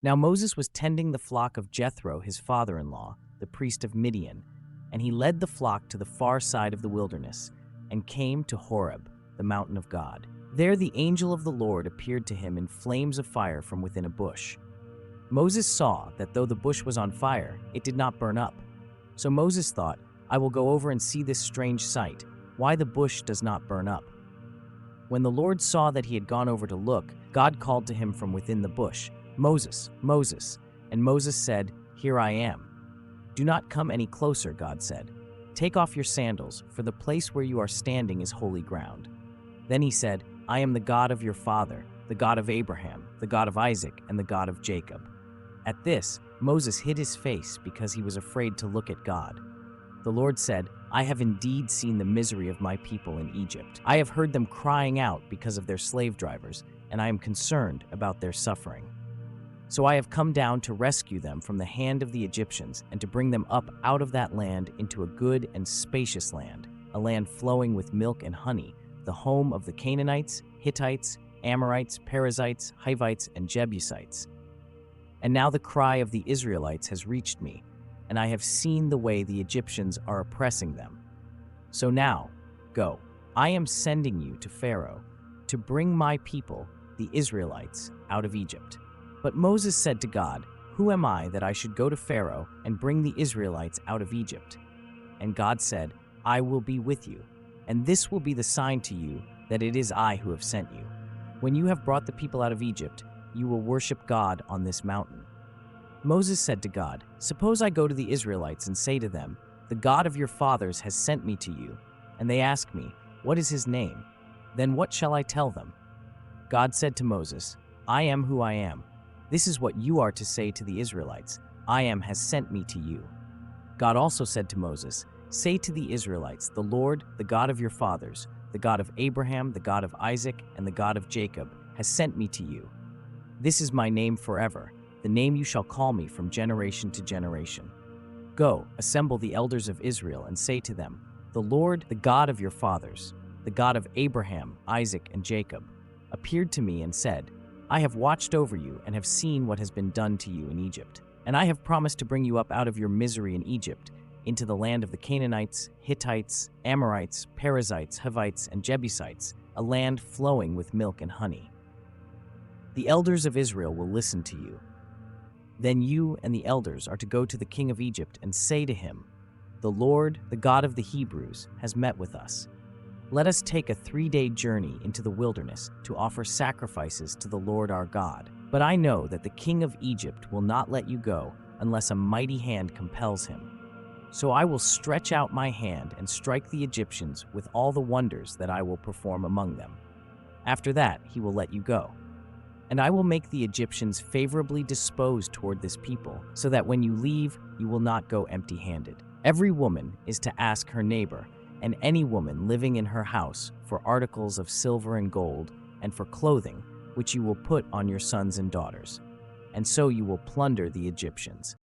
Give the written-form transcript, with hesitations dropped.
Now Moses was tending the flock of Jethro, his father-in-law, the priest of Midian, and he led the flock to the far side of the wilderness and came to Horeb, the mountain of God. There the angel of the Lord appeared to him in flames of fire from within a bush. Moses saw that though the bush was on fire, it did not burn up. So Moses thought, I will go over and see this strange sight, why the bush does not burn up. When the Lord saw that he had gone over to look, God called to him from within the bush, Moses, Moses. And Moses said, Here I am. Do not come any closer, God said. Take off your sandals, for the place where you are standing is holy ground. Then he said, I am the God of your father, the God of Abraham, the God of Isaac, and the God of Jacob. At this, Moses hid his face because he was afraid to look at God. The Lord said, I have indeed seen the misery of my people in Egypt. I have heard them crying out because of their slave drivers, and I am concerned about their suffering. So I have come down to rescue them from the hand of the Egyptians and to bring them up out of that land into a good and spacious land, a land flowing with milk and honey, the home of the Canaanites, Hittites, Amorites, Perizzites, Hivites, and Jebusites. And now the cry of the Israelites has reached me, and I have seen the way the Egyptians are oppressing them. So now, go. I am sending you to Pharaoh to bring my people, the Israelites, out of Egypt. But Moses said to God, Who am I that I should go to Pharaoh and bring the Israelites out of Egypt? And God said, I will be with you, and this will be the sign to you that it is I who have sent you. When you have brought the people out of Egypt, you will worship God on this mountain. Moses said to God, Suppose I go to the Israelites and say to them, The God of your fathers has sent me to you, and they ask me, What is his name? Then what shall I tell them? God said to Moses, I am who I am. This is what you are to say to the Israelites, I am has sent me to you. God also said to Moses, Say to the Israelites, The Lord, the God of your fathers, the God of Abraham, the God of Isaac, and the God of Jacob, has sent me to you. This is my name forever, the name you shall call me from generation to generation. Go, assemble the elders of Israel, and say to them, The Lord, the God of your fathers, the God of Abraham, Isaac, and Jacob, appeared to me and said, I have watched over you and have seen what has been done to you in Egypt. And I have promised to bring you up out of your misery in Egypt, into the land of the Canaanites, Hittites, Amorites, Perizzites, Hivites, and Jebusites, a land flowing with milk and honey. The elders of Israel will listen to you. Then you and the elders are to go to the king of Egypt and say to him, The Lord, the God of the Hebrews, has met with us. Let us take a 3-day journey into the wilderness to offer sacrifices to the Lord our God. But I know that the king of Egypt will not let you go unless a mighty hand compels him. So I will stretch out my hand and strike the Egyptians with all the wonders that I will perform among them. After that, he will let you go. And I will make the Egyptians favorably disposed toward this people, so that when you leave, you will not go empty-handed. Every woman is to ask her neighbor, and any woman living in her house, for articles of silver and gold, and for clothing, which you will put on your sons and daughters. And so you will plunder the Egyptians.